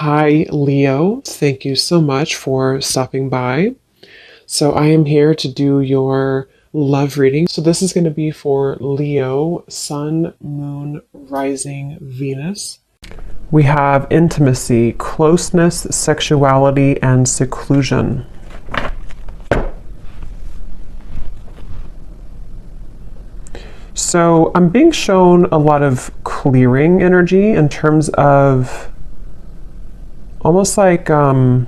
Hi, Leo. Thank you so much for stopping by. So, I am here to do your love reading. So, this is going to be for Leo, Sun, Moon, Rising, Venus. We have intimacy, closeness, sexuality, and seclusion. So, I'm being shown a lot of clearing energy in terms of almost like yeah,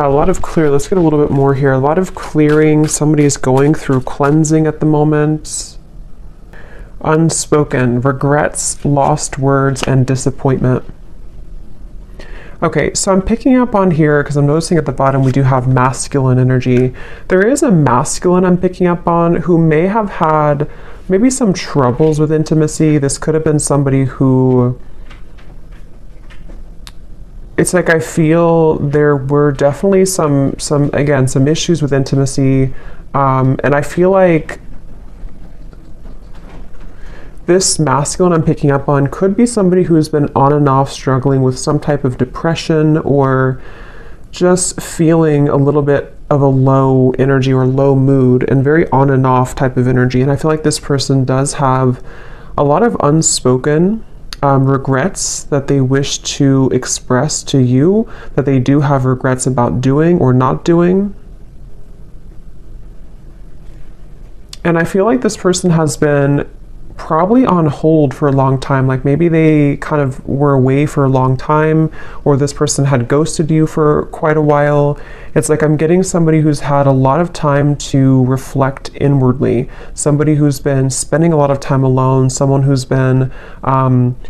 a lot of clear. Let's get a little bit more here. A lot of clearing. Somebody is going through cleansing at the moment. Unspoken, regrets, lost words, and disappointment. Okay, so I'm picking up on here because I'm noticing at the bottom we do have masculine energy. There is a masculine I'm picking up on who may have had maybe some troubles with intimacy. This could have been somebody who, it's like I feel there were definitely some issues with intimacy, and I feel like this masculine I'm picking up on could be somebody who's been on and off struggling with some type of depression or just feeling a little bit of a low energy or low mood and very on and off type of energy. And I feel like this person does have a lot of unspoken regrets that they wish to express to you, that they do have regrets about doing or not doing. And I feel like this person has been probably on hold for a long time. Like maybe they kind of were away for a long time, or this person had ghosted you for quite a while. It's like I'm getting somebody who's had a lot of time to reflect inwardly, somebody who's been spending a lot of time alone, someone who's been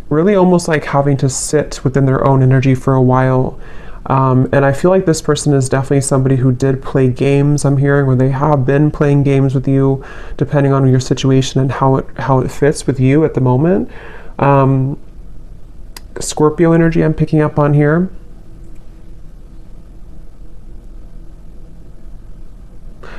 really almost like having to sit within their own energy for a while. And I feel like this person is definitely somebody who did play games, I'm hearing, or they have been playing games with you, depending on your situation and how it fits with you at the moment. Scorpio energy I'm picking up on here.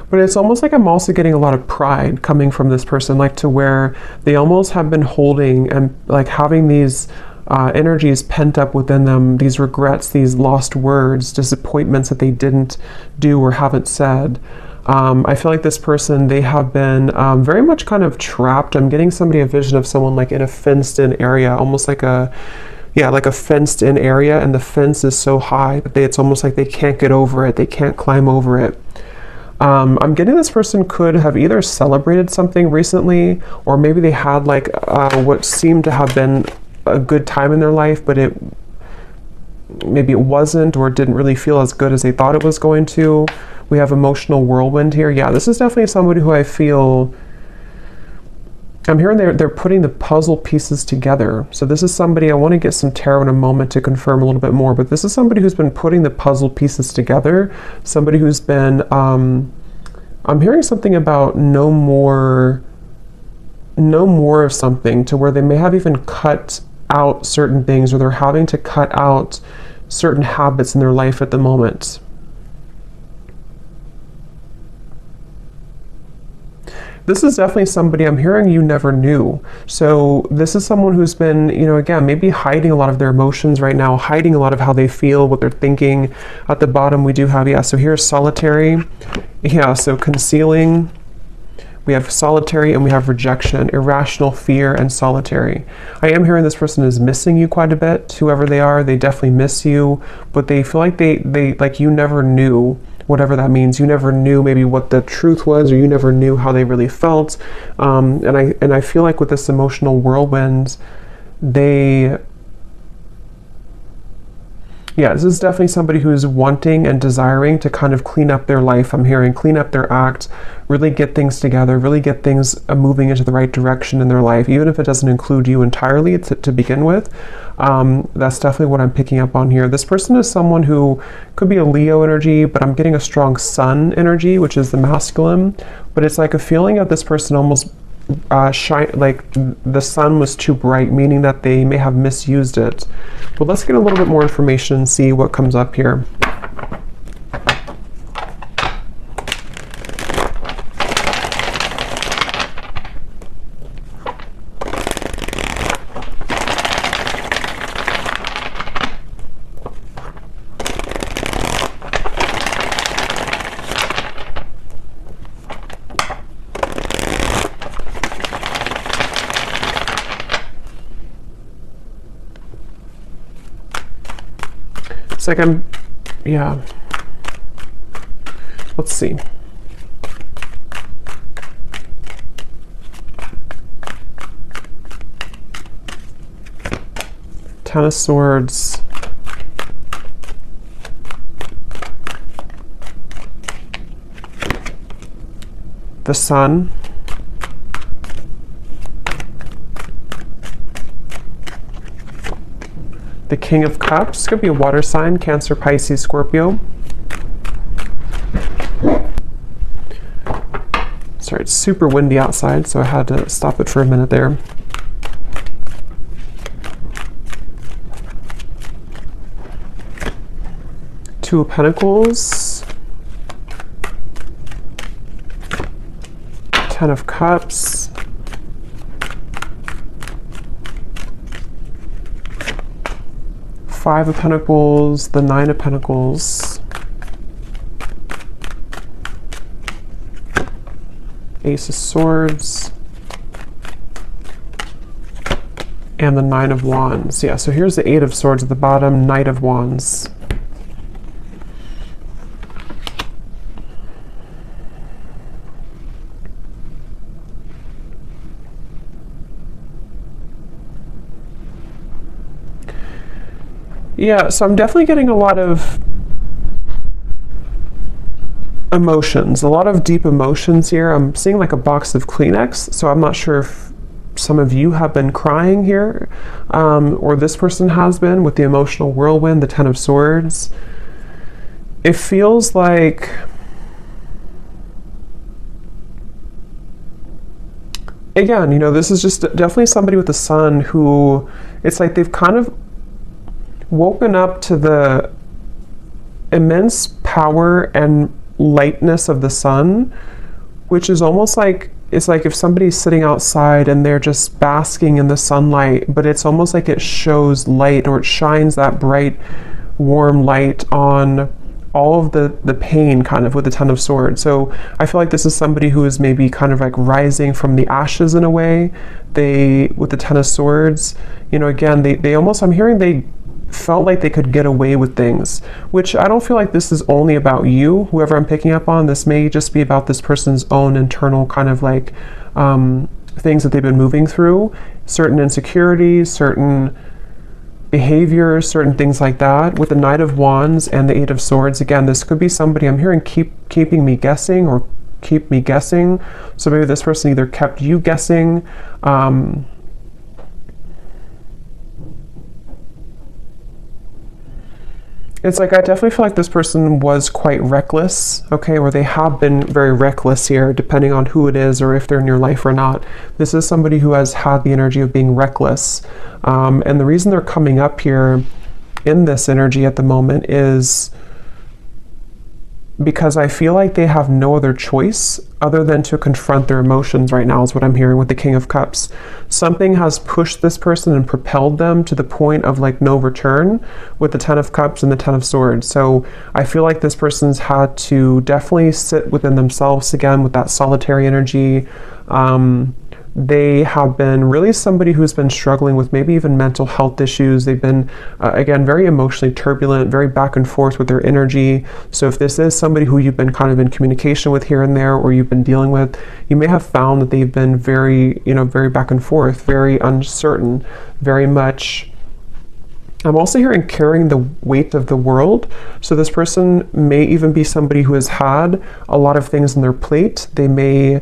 But it's almost like I'm also getting a lot of pride coming from this person, like to where they almost have been holding and like having these energies pent up within them, these regrets, these lost words, disappointments that they didn't do or haven't said. I feel like this person, they have been very much kind of trapped. I'm getting a vision of someone like in a fenced in area, almost like like a fenced in area, and the fence is so high that it's almost like they can't get over it. They can't climb over it. I'm getting this person could have either celebrated something recently, or maybe they had like what seemed to have been a good time in their life, but maybe it wasn't, or it didn't really feel as good as they thought it was going to. We have emotional whirlwind here. Yeah, this is definitely somebody who I feel, I'm hearing they're putting the puzzle pieces together. So this is somebody, I want to get some tarot in a moment to confirm a little bit more, but this is somebody who's been putting the puzzle pieces together, somebody who's been, I'm hearing something about no more of something, to where they may have even cut out certain things, or they're having to cut out certain habits in their life at the moment. This is definitely somebody I'm hearing you never knew. So this is someone who's been, again, maybe hiding a lot of their emotions right now, hiding a lot of how they feel, what they're thinking. At the bottom we do have, so here's solitary. Yeah, so concealing. We have solitary, and we have rejection, irrational fear, and solitary. I am hearing this person is missing you quite a bit. Whoever they are, they definitely miss you, but they feel like they like you never knew, whatever that means. You never knew maybe what the truth was, or you never knew how they really felt. And I feel like with this emotional whirlwind, this is definitely somebody who's wanting and desiring to kind of clean up their life. I'm hearing clean up their act, really get things together, really get things moving into the right direction in their life, even if it doesn't include you entirely to begin with. That's definitely what I'm picking up on here. This person is someone who could be a Leo energy, but I'm getting a strong Sun energy, which is the masculine. But it's like a feeling of this person almost like the sun was too bright, meaning that they may have misused it. But let's get a little bit more information and see what comes up here. It's like yeah. Let's see. Ten of Swords. The Sun. The King of Cups. Could be a water sign, Cancer, Pisces, Scorpio. Sorry, it's super windy outside, so I had to stop it for a minute there. Two of Pentacles. Ten of Cups. Five of Pentacles, the Nine of Pentacles. Ace of Swords. And the Nine of Wands. Yeah, so here's the Eight of Swords at the bottom, Knight of Wands. Yeah, so I'm definitely getting a lot of emotions, a lot of deep emotions here. I'm seeing like a box of Kleenex, so I'm not sure if some of you have been crying here, or this person has been with the emotional whirlwind, the Ten of Swords. It feels like again, you know, this is just definitely somebody with the Sun who, it's like they've kind of woken up to the immense power and lightness of the sun, which is almost like, it's like if somebody's sitting outside and they're just basking in the sunlight, but it's almost like it shows light, or it shines that bright, warm light on all of the pain kind of with the Ten of Swords. So I feel like this is somebody who is maybe kind of like rising from the ashes in a way. They, with the Ten of Swords, you know, again, they almost, I'm hearing they felt like they could get away with things, which I don't feel like this is only about you, whoever I'm picking up on. This may just be about this person's own internal kind of like things that they've been moving through, certain insecurities, certain behaviors, certain things like that. With the Knight of Wands and the Eight of Swords, again, this could be somebody, I'm hearing keeping me guessing, or keep me guessing. So maybe this person either kept you guessing, it's like, I definitely feel like this person was quite reckless, okay, or they have been very reckless here, depending on who it is or if they're in your life or not. This is somebody who has had the energy of being reckless. And the reason they're coming up here in this energy at the moment is because I feel like they have no other choice other than to confront their emotions right now, is what I'm hearing with the King of Cups. Something has pushed this person and propelled them to the point of like no return with the Ten of Cups and the Ten of Swords. So I feel like this person's had to definitely sit within themselves again with that solitary energy. They have been really somebody who's been struggling with maybe even mental health issues. They've been, again, very emotionally turbulent, very back and forth with their energy. So if this is somebody who you've been kind of in communication with here and there, or you've been dealing with, you may have found that they've been very, you know, very back and forth, very uncertain, very much. I'm also hearing carrying the weight of the world. So this person may even be somebody who has had a lot of things on their plate. They may,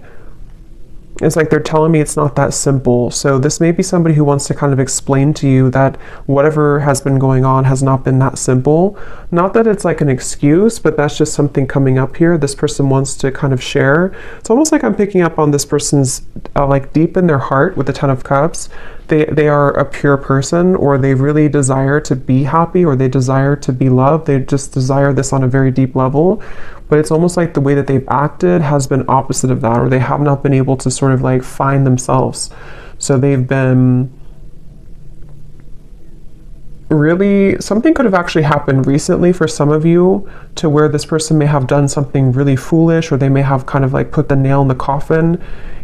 it's like they're telling me it's not that simple. So this may be somebody who wants to kind of explain to you that whatever has been going on has not been that simple. Not that it's like an excuse, but that's just something coming up here. This person wants to kind of share. It's almost like I'm picking up on this person's like deep in their heart with the Ten of Cups. They are a pure person, or they really desire to be happy, or they desire to be loved. They just desire this on a very deep level. But it's almost like the way that they've acted has been opposite of that, or they have not been able to sort of like find themselves. So they've been really, something could have actually happened recently for some of you, to where this person may have done something really foolish, or they may have kind of like put the nail in the coffin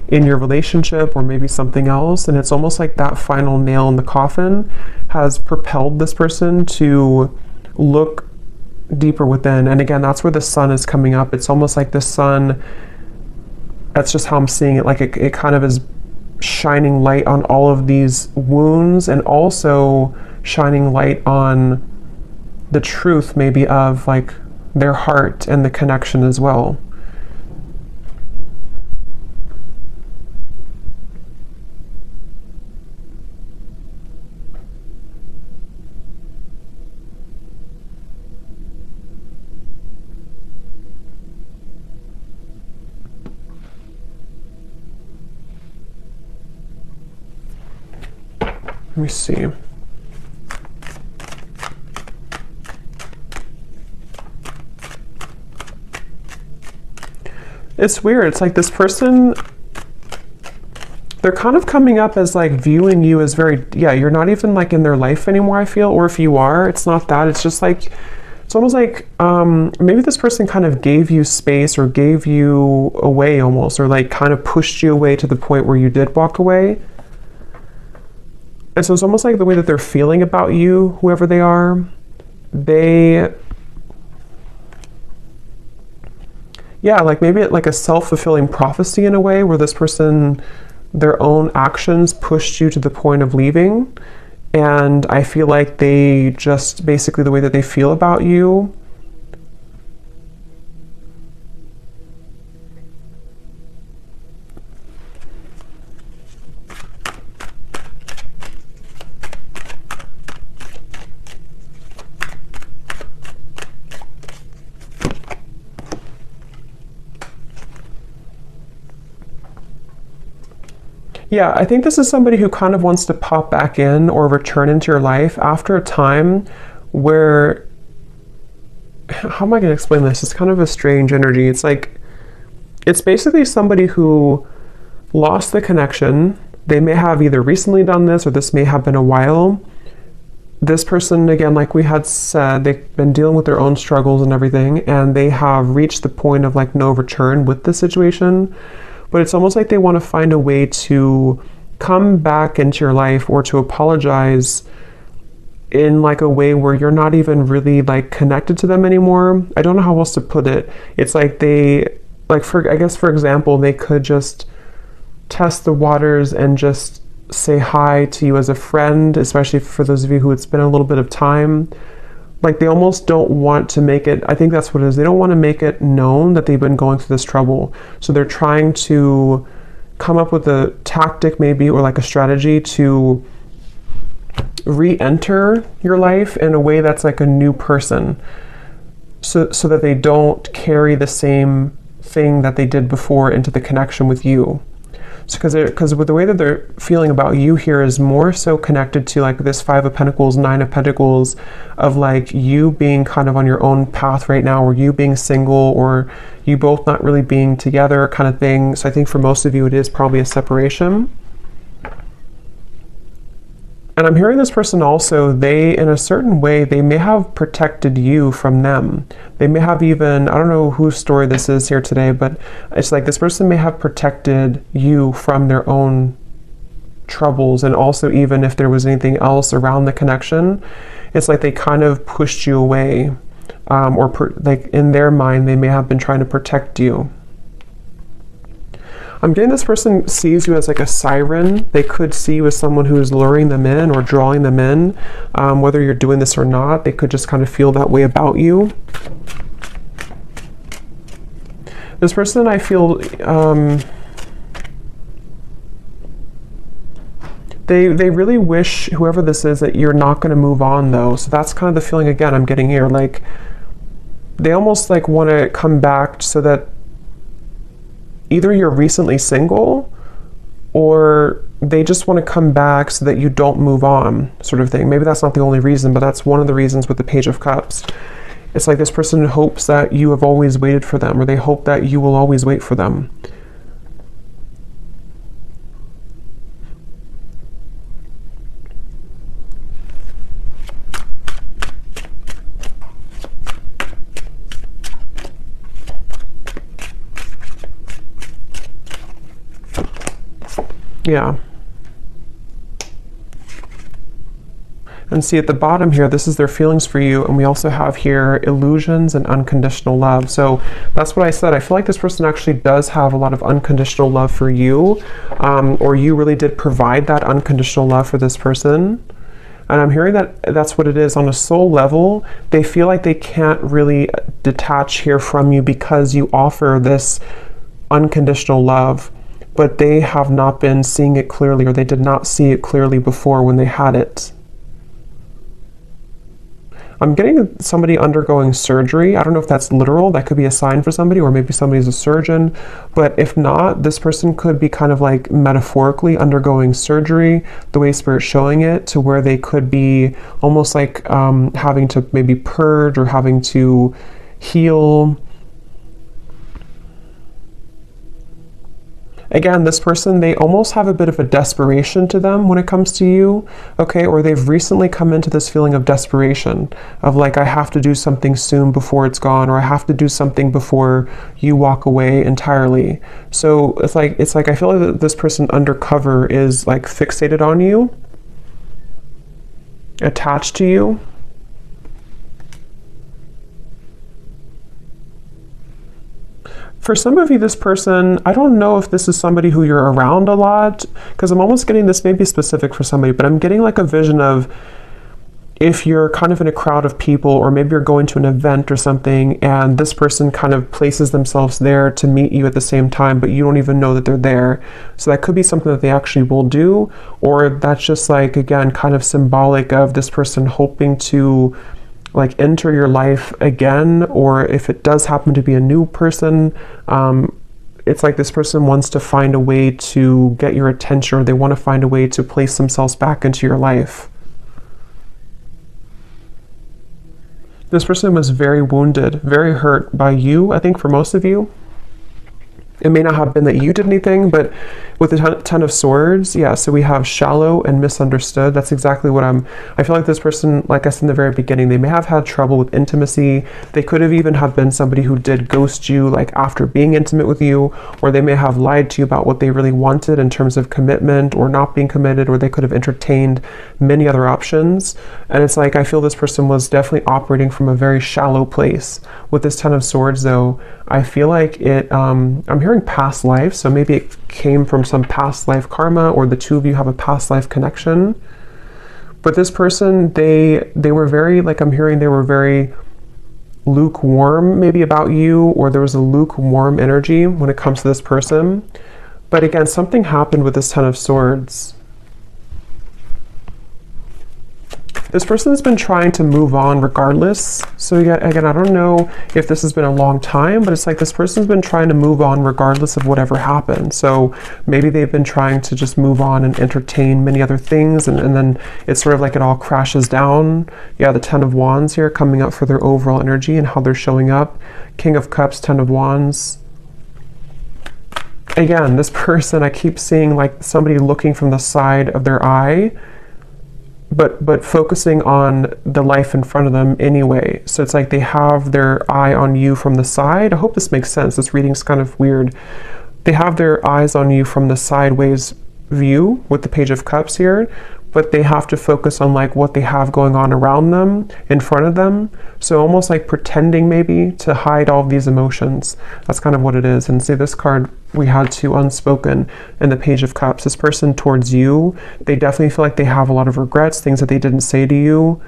in your relationship, or maybe something else. And it's almost like that final nail in the coffin has propelled this person to look deeper within. And again, that's where the sun is coming up. It's almost like the sun, that's just how I'm seeing it, like it kind of is shining light on all of these wounds, and also shining light on the truth maybe of like their heart and the connection as well. Let me see. It's weird. It's like this person, they're kind of coming up as like viewing you as very, yeah, you're not even like in their life anymore, I feel. Or if you are, it's not that. It's just like, it's almost like maybe this person kind of gave you space or gave you away almost, or like kind of pushed you away to the point where you did walk away. And so it's almost like the way that they're feeling about you, whoever they are, yeah, like maybe like a self-fulfilling prophecy in a way, where this person, their own actions pushed you to the point of leaving. And I feel like they just, basically the way that they feel about you, yeah, I think this is somebody who kind of wants to pop back in or return into your life after a time where, how am I going to explain this? It's kind of a strange energy. It's like, it's basically somebody who lost the connection. They may have either recently done this, or this may have been a while. This person, again, like we had said, they've been dealing with their own struggles and everything, and they have reached the point of like no return with the situation. But it's almost like they want to find a way to come back into your life, or to apologize in like a way where you're not even really like connected to them anymore. I don't know how else to put it. It's like they, like I guess for example, they could just test the waters and just say hi to you as a friend, especially for those of you who it's been a little bit of time. Like they almost don't want to make it, I think that's what it is, they don't want to make it known that they've been going through this trouble. So they're trying to come up with a tactic maybe, or like a strategy to re-enter your life in a way that's like a new person, so that they don't carry the same thing that they did before into the connection with you. So because with the way that they're feeling about you here is more so connected to like this 5 of Pentacles, 9 of Pentacles, of like you being kind of on your own path right now, or you being single, or you both not really being together kind of thing. So I think for most of you it is probably a separation. And I'm hearing this person also, they, in a certain way, they may have protected you from them. They may have even, I don't know whose story this is here today, but it's like this person may have protected you from their own troubles. And also, even if there was anything else around the connection, it's like they kind of pushed you away. Like in their mind, they may have been trying to protect you. I'm getting this person sees you as like a siren. They could see you as someone who is luring them in or drawing them in. Whether you're doing this or not, they could just kind of feel that way about you. This person, I feel, they really wish, whoever this is, that you're not going to move on though. So that's kind of the feeling again I'm getting here. Like they almost like want to come back so that either you're recently single, or they just want to come back so that you don't move on, sort of thing. Maybe that's not the only reason, but that's one of the reasons with the Page of Cups. It's like this person hopes that you have always waited for them, or they hope that you will always wait for them. Yeah. And see at the bottom here, this is their feelings for you. And we also have here illusions and unconditional love. So that's what I said. I feel like this person actually does have a lot of unconditional love for you, or you really did provide that unconditional love for this person. And I'm hearing that that's what it is. On a soul level, they feel like they can't really detach here from you because you offer this unconditional love, but they have not been seeing it clearly, or they did not see it clearly before when they had it. I'm getting somebody undergoing surgery. I don't know if that's literal. That could be a sign for somebody, or maybe somebody's a surgeon. But if not, this person could be kind of like metaphorically undergoing surgery, the way Spirit's showing it, to where they could be almost like having to maybe purge or having to heal. Again, this person, they almost have a bit of a desperation to them when it comes to you, okay? Or they've recently come into this feeling of desperation, of like, I have to do something soon before it's gone, or I have to do something before you walk away entirely. So it's like I feel like that this person undercover is like fixated on you, attached to you. For some of you, this person, I don't know if this is somebody who you're around a lot, because I'm almost getting this, may be specific for somebody, but I'm getting like a vision of if you're kind of in a crowd of people, or maybe you're going to an event or something, and this person kind of places themselves there to meet you at the same time, but you don't even know that they're there. So that could be something that they actually will do, or that's just like, again, kind of symbolic of this person hoping to like enter your life again, or if it does happen to be a new person, it's like this person wants to find a way to get your attention, or they want to find a way to place themselves back into your life. This person was very wounded, very hurt by you, I think for most of you. It may not have been that you did anything, but with the Ten of Swords, yeah, so we have shallow and misunderstood. That's exactly what I feel like this person, like I said in the very beginning, they may have had trouble with intimacy. They could have even have been somebody who did ghost you, like after being intimate with you, or they may have lied to you about what they really wanted in terms of commitment or not being committed, or they could have entertained many other options. And it's like, I feel this person was definitely operating from a very shallow place. With this Ten of Swords, though, I feel like it, I'm hearing past life, so maybe it came from some past life karma, or the two of you have a past life connection. But this person, they were very, like I'm hearing, they were very lukewarm maybe about you, or there was a lukewarm energy when it comes to this person. But again, something happened with this Ten of Swords. This person has been trying to move on regardless. So again, I don't know if this has been a long time, but it's like this person's been trying to move on regardless of whatever happened. So maybe they've been trying to just move on and entertain many other things, and then it's sort of like it all crashes down. Yeah, the Ten of Wands here coming up for their overall energy and how they're showing up. King of Cups, Ten of Wands. Again, this person, I keep seeing like somebody looking from the side of their eye, but focusing on the life in front of them anyway. So it's like they have their eye on you from the side. I hope this makes sense. This reading's kind of weird. They have their eyes on you from the sideways view with the Page of Cups here, but they have to focus on like what they have going on around them, in front of them. So almost like pretending maybe to hide all of these emotions. That's kind of what it is. And see, this card we had to unspoken in the Page of Cups. This person towards you, they definitely feel like they have a lot of regrets, things that they didn't say to you.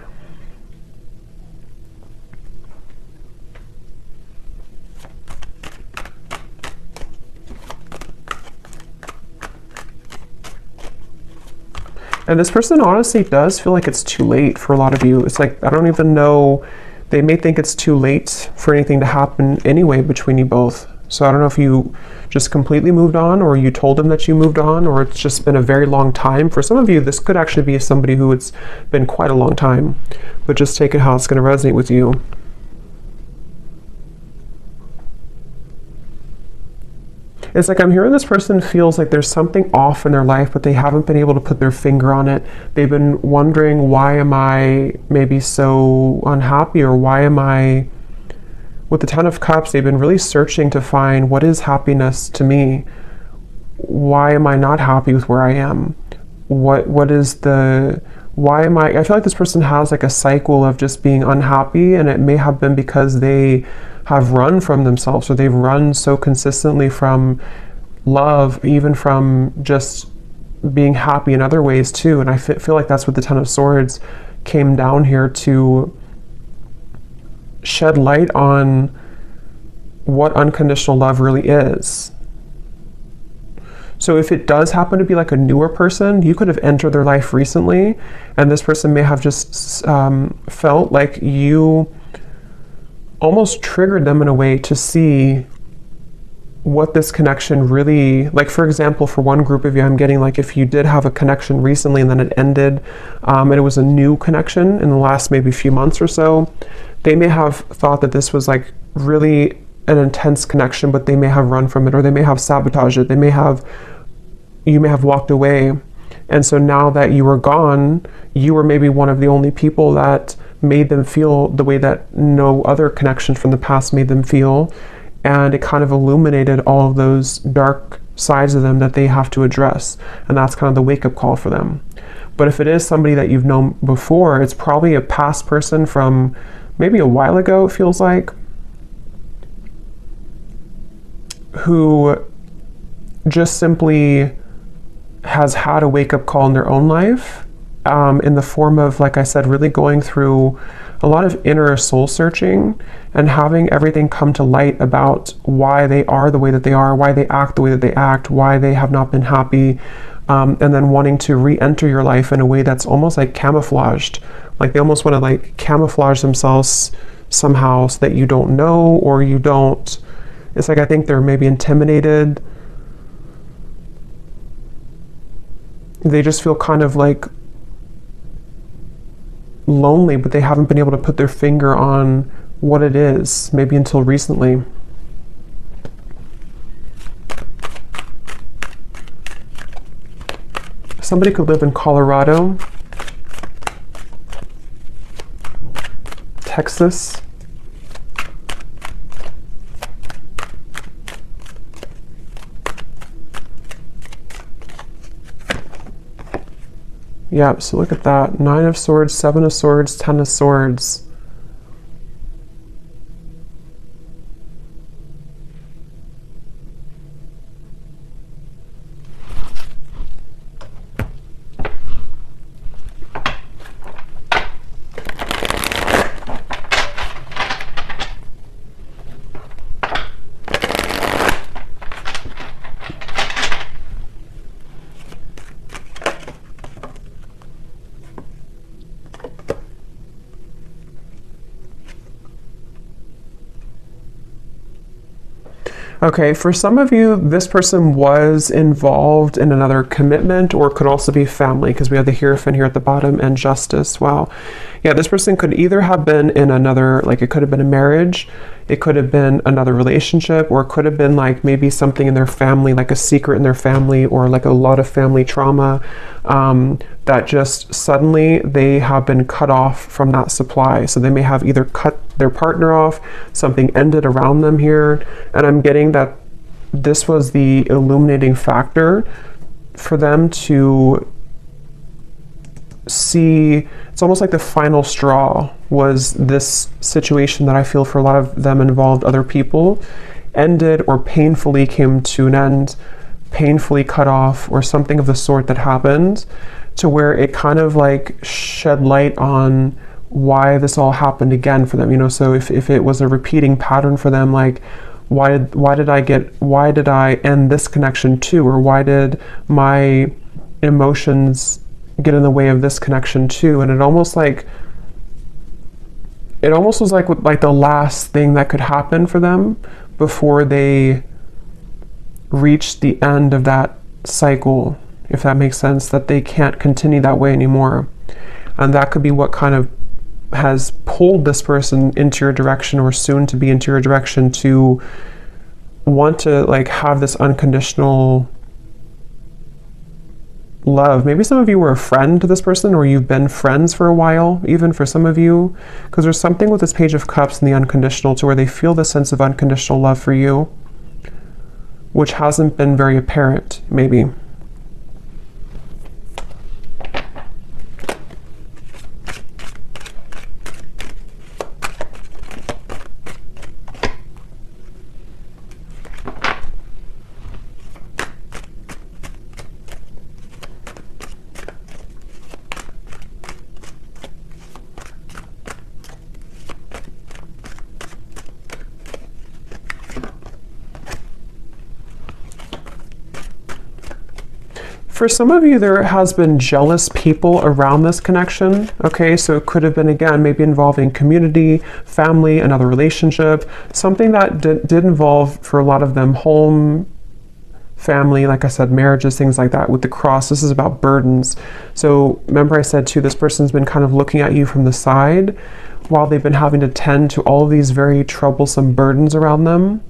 And this person honestly does feel like it's too late for a lot of you. It's like, I don't even know, they may think it's too late for anything to happen anyway between you both. So I don't know if you just completely moved on, or you told them that you moved on, or it's just been a very long time. For some of you, this could actually be somebody who it's been quite a long time, but just take it how it's going to resonate with you. It's like I'm hearing this person feels like there's something off in their life, but they haven't been able to put their finger on it. They've been wondering, why am I maybe so unhappy, or why am I... With the Ten of Cups, they've been really searching to find what is happiness to me. Why am I not happy with where I am? What is the I feel like this person has like a cycle of just being unhappy, and it may have been because they have run from themselves, or they've run so consistently from love, even from just being happy in other ways too. And I feel like that's what the Ten of Swords came down here to shed light on, what unconditional love really is. So if it does happen to be like a newer person, you could have entered their life recently, and this person may have just felt like you almost triggered them in a way to see what this connection really, like for example, for one group of you, I'm getting like if you did have a connection recently and then it ended, and it was a new connection in the last maybe few months or so, they may have thought that this was like really an intense connection, but they may have run from it, or they may have sabotaged it. You may have walked away. And so now that you were gone, you were maybe one of the only people that made them feel the way that no other connection from the past made them feel. And it kind of illuminated all of those dark sides of them that they have to address. And that's kind of the wake-up call for them. But if it is somebody that you've known before, it's probably a past person from maybe a while ago, it feels like, who just simply has had a wake-up call in their own life, in the form of, like I said, really going through a lot of inner soul searching and having everything come to light about why they are the way that they are, why they act the way that they act, why they have not been happy, and then wanting to re-enter your life in a way that's almost like camouflaged. Like they almost want to like camouflage themselves somehow so that you don't know, or you don't. It's like I think they're maybe intimidated. They just feel kind of like lonely, but they haven't been able to put their finger on what it is, maybe until recently. Somebody could live in Colorado, Texas, yeah, so look at that. 9 of Swords, 7 of Swords, 10 of Swords. Okay, for some of you, this person was involved in another commitment, or could also be family, because we have the Hierophant here at the bottom and Justice. Wow. Yeah, this person could either have been in another, like it could have been a marriage, it could have been another relationship, or it could have been like maybe something in their family, like a secret in their family, or like a lot of family trauma, that just suddenly they have been cut off from that supply. So they may have either cut their partner off, something ended around them here, and I'm getting that this was the illuminating factor for them to see. It's almost like the final straw was this situation that I feel for a lot of them involved other people, ended or painfully came to an end, painfully cut off, or something of the sort that happened, to where it kind of like shed light on why this all happened again for them, you know. So if it was a repeating pattern for them, like why did I end this connection too, or why did my emotions get in the way of this connection too? And it almost was like the last thing that could happen for them before they reached the end of that cycle, if that makes sense, that they can't continue that way anymore. And that could be what kind of has pulled this person into your direction, or soon to be into your direction, to want to like have this unconditional love. Maybe some of you were a friend to this person, or you've been friends for a while, even for some of you, because there's something with this Page of Cups and the unconditional to where they feel the sense of unconditional love for you, which hasn't been very apparent, maybe. For some of you, there has been jealous people around this connection. Okay, so it could have been, again, maybe involving community, family, another relationship, something that did involve, for a lot of them, home, family, like I said, marriages, things like that. With the cross, this is about burdens. So remember I said too, this person's been kind of looking at you from the side while they've been having to tend to all of these very troublesome burdens around them.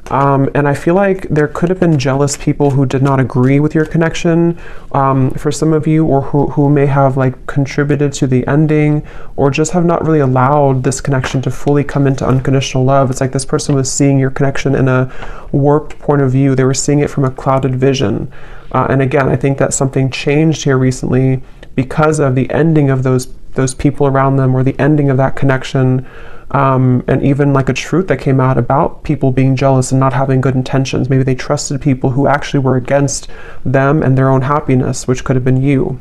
And I feel like there could have been jealous people who did not agree with your connection, for some of you, or who may have like contributed to the ending, or just have not really allowed this connection to fully come into unconditional love. It's like this person was seeing your connection in a warped point of view. They were seeing it from a clouded vision. And again, I think that something changed here recently because of the ending of those people around them, or the ending of that connection, and even like a truth that came out about people being jealous and not having good intentions. Maybe they trusted people who actually were against them and their own happiness, which could have been you.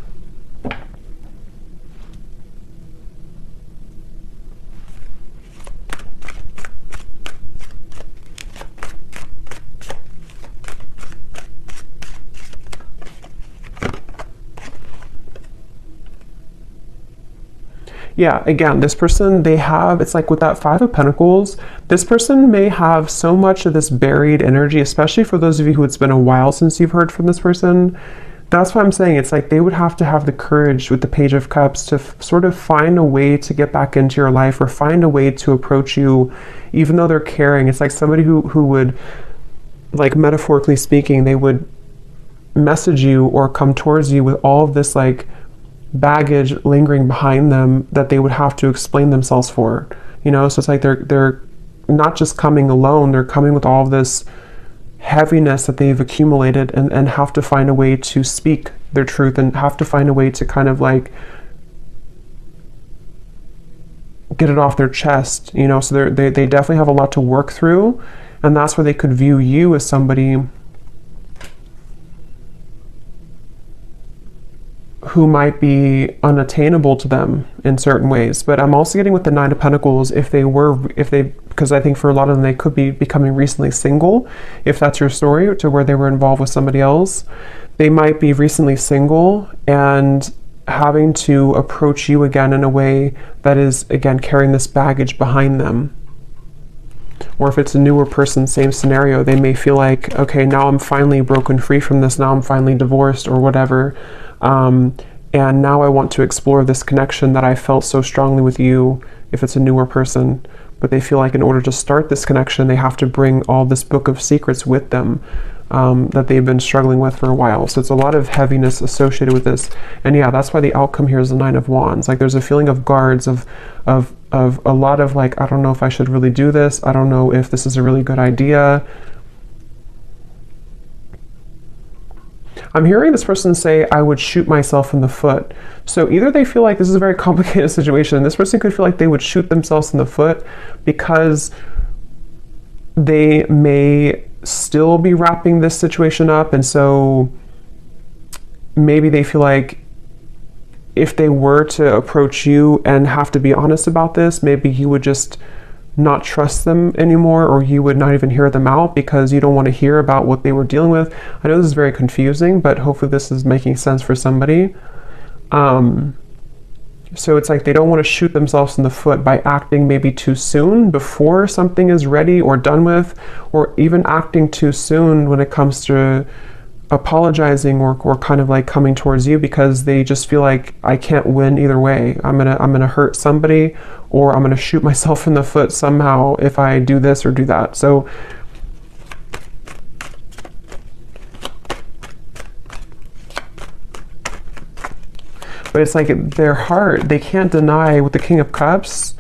Yeah, again, this person, it's like with that Five of Pentacles, this person may have so much of this buried energy, especially for those of you who it's been a while since you've heard from this person. That's what I'm saying. It's like they would have to have the courage with the Page of Cups to sort of find a way to get back into your life, or find a way to approach you, even though they're caring. It's like somebody who would, like metaphorically speaking, they would message you or come towards you with all of this like baggage lingering behind them that they would have to explain themselves for, you know. So it's like they're not just coming alone, they're coming with all of this heaviness that they've accumulated, and have to find a way to speak their truth, and have to find a way to kind of like get it off their chest, you know. So they definitely have a lot to work through, and that's where they could view you as somebody who might be unattainable to them in certain ways. But I'm also getting with the Nine of Pentacles, because I think for a lot of them, they could be becoming recently single. If that's your story, to where they were involved with somebody else, they might be recently single and having to approach you again in a way that is, again, carrying this baggage behind them. Or if it's a newer person, same scenario, they may feel like, okay, now I'm finally broken free from this, now I'm finally divorced or whatever. And now I want to explore this connection that I felt so strongly with you, if it's a newer person. But they feel like in order to start this connection, they have to bring all this book of secrets with them, that they've been struggling with for a while. So it's a lot of heaviness associated with this. And yeah, that's why the outcome here is the Nine of Wands. Like there's a feeling of guards, of a lot of like, I don't know if I should really do this. I don't know if this is a really good idea. I'm hearing this person say, I would shoot myself in the foot. So either they feel like this is a very complicated situation. This person could feel like they would shoot themselves in the foot because they may still be wrapping this situation up. And so maybe they feel like if they were to approach you and have to be honest about this, maybe you would just not trust them anymore, or you would not even hear them out because you don't want to hear about what they were dealing with. I know this is very confusing, but hopefully this is making sense for somebody. So it's like they don't want to shoot themselves in the foot by acting maybe too soon before something is ready or done with, or even acting too soon when it comes to apologizing or kind of like coming towards you, because they just feel like I can't win either way. I'm gonna hurt somebody, or I'm gonna shoot myself in the foot somehow if I do this or do that. So but it's like their heart, they can't deny with the King of Cups.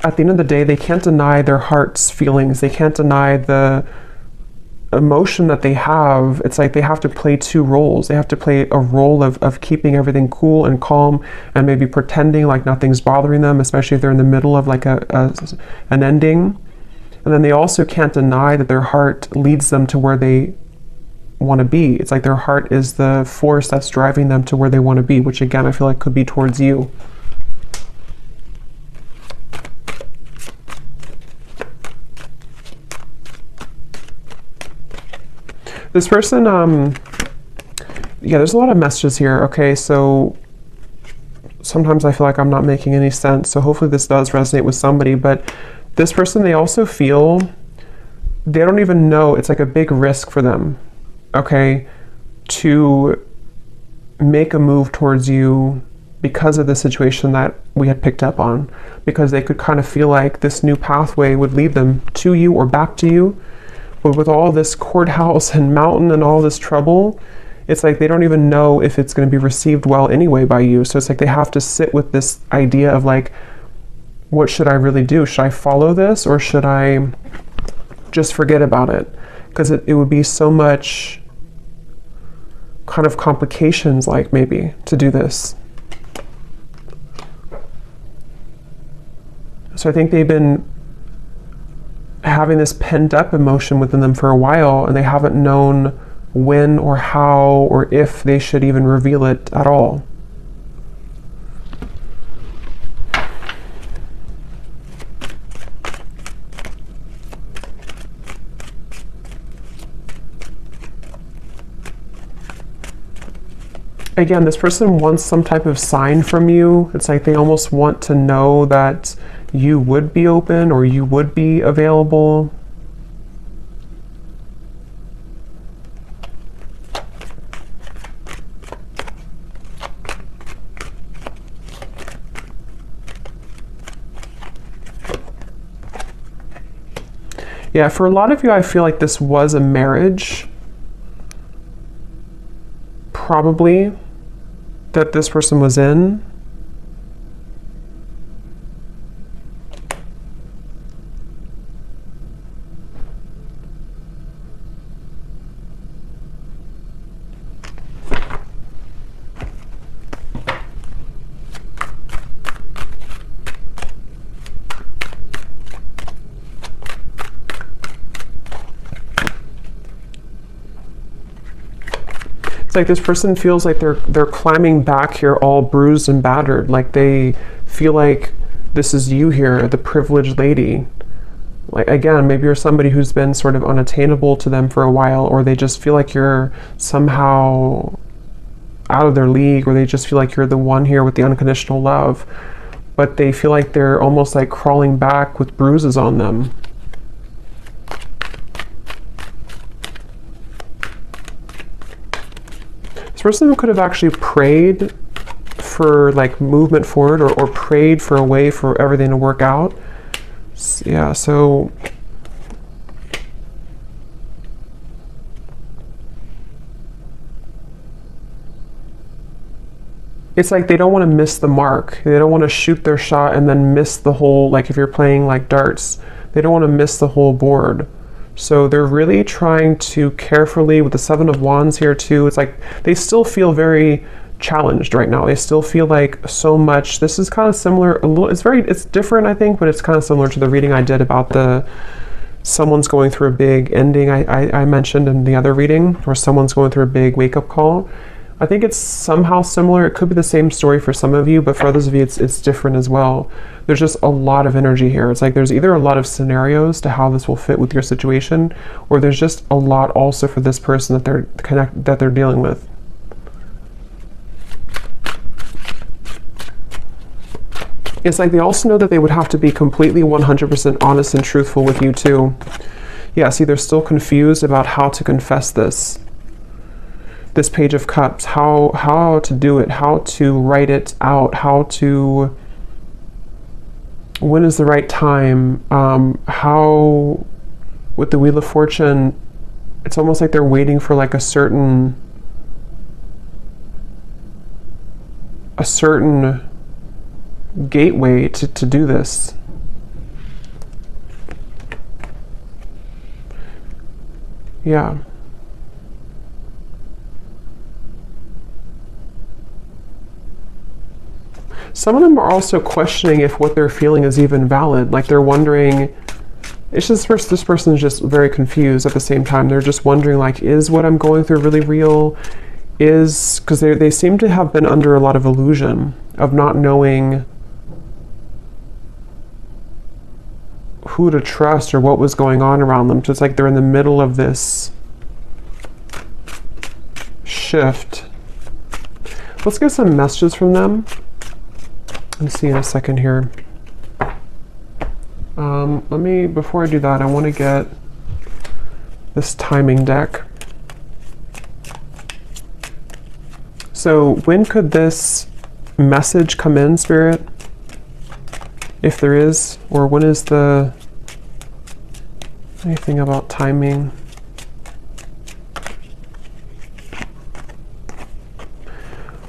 At the end of the day, they can't deny their heart's feelings. They can't deny the emotion that they have. It's like they have to play two roles. They have to play a role of keeping everything cool and calm, and maybe pretending like nothing's bothering them, especially if they're in the middle of like an ending. And then they also can't deny that their heart leads them to where they want to be. It's like their heart is the force that's driving them to where they want to be, which again, I feel like could be towards you. This person, yeah, there's a lot of messages here. Okay, so sometimes I feel like I'm not making any sense. So hopefully this does resonate with somebody. But this person, they also feel, they don't even know, it's like a big risk for them, okay, to make a move towards you because of the situation that we had picked up on, because they could kind of feel like this new pathway would lead them to you or back to you. But with all this courthouse and mountain and all this trouble, it's like they don't even know if it's going to be received well anyway by you. So it's like they have to sit with this idea of like, what should I really do? Should I follow this, or should I just forget about it? Because it would be so much kind of complications, like, maybe to do this. So I think they've been having this pent up emotion within them for a while, and they haven't known when or how or if they should even reveal it at all. Again, this person wants some type of sign from you. It's like they almost want to know that you would be open or you would be available. Yeah, for a lot of you, I feel like this was a marriage, probably, that this person was in. Like this person feels like they're climbing back here all bruised and battered, like they feel like this is you here, the privileged lady. Like, again, maybe you're somebody who's been sort of unattainable to them for a while, or they just feel like you're somehow out of their league, or they just feel like you're the one here with the unconditional love, but they feel like they're almost like crawling back with bruises on them. This person could have actually prayed for like movement forward, or prayed for a way for everything to work out. Yeah, so it's like they don't want to miss the mark. They don't want to shoot their shot and then miss the whole, like if you're playing like darts, they don't want to miss the whole board. So they're really trying to carefully, with the Seven of Wands here too, it's like they still feel very challenged right now. They still feel like so much. This is kind of similar, a little, it's different, I think, but it's kind of similar to the reading I did about someone's going through a big ending I mentioned in the other reading, where someone's going through a big wake-up call. I think it's somehow similar. It could be the same story for some of you, but for others of you, it's different as well. There's just a lot of energy here. It's like there's either a lot of scenarios to how this will fit with your situation, or there's just a lot also for this person that they're dealing with. It's like they also know that they would have to be completely 100% honest and truthful with you too. Yeah, see, they're still confused about how to confess this Page of Cups, how to do it, how to write it out, when is the right time, how, with the Wheel of Fortune, it's almost like they're waiting for like a certain gateway to do this. Yeah. Some of them are also questioning if what they're feeling is even valid. Like they're wondering, it's just this person is just very confused at the same time. They're just wondering, like, is what I'm going through really real? Because they seem to have been under a lot of illusion of not knowing who to trust or what was going on around them. So it's like they're in the middle of this shift Let's get some messages from them. Let's see in a second here. Before I do that, I want to get this timing deck. So when could this message come in, Spirit? If there is, or when is the, anything about timing?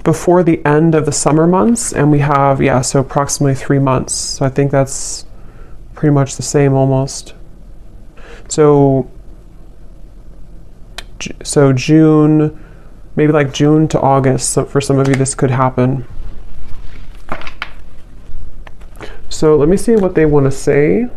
Before the end of the summer months, and we have, yeah, so approximately 3 months. So I think that's pretty much the same almost. So June, maybe like June to August. So for some of you, this could happen. So let me see what they want to say.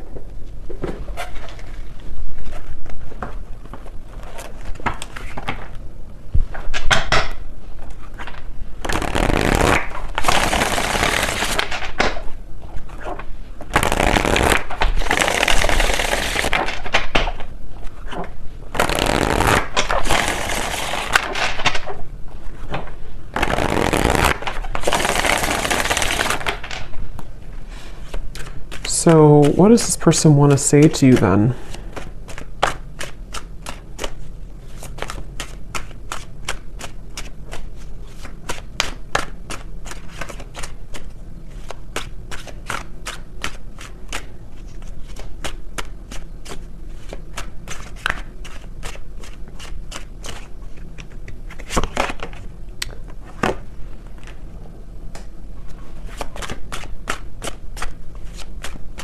So what does this person want to say to you then?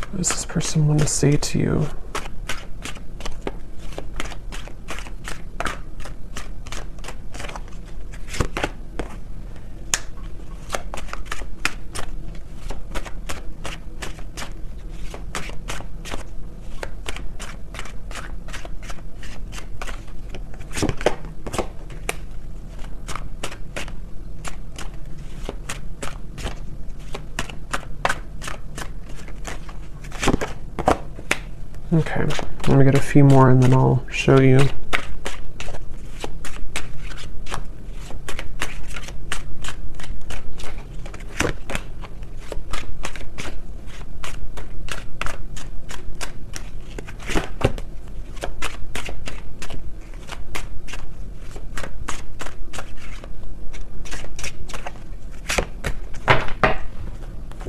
What does this person want to say to you? Okay, let me get a few more and then I'll show you.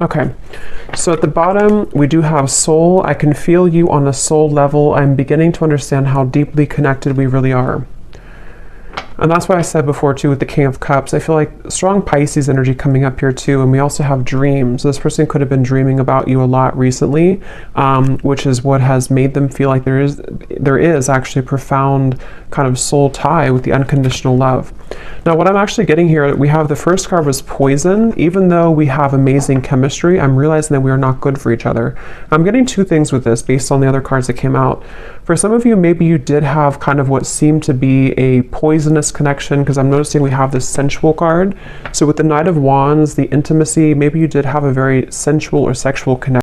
Okay. So at the bottom, we do have soul. I can feel you on a soul level. I'm beginning to understand how deeply connected we really are. And that's why I said before too with the King of Cups, I feel like strong Pisces energy coming up here too. And we also have dreams. This person could have been dreaming about you a lot recently, which is what has made them feel like there is actually a profound kind of soul tie with the unconditional love. Now what I'm actually getting here, we have the first card was poison. Even though we have amazing chemistry, I'm realizing that we are not good for each other. I'm getting two things with this based on the other cards that came out. For some of you, maybe you did have kind of what seemed to be a poisonous connection, because I'm noticing we have this sensual card. So with the Knight of Wands, the intimacy, maybe you did have a very sensual or sexual connection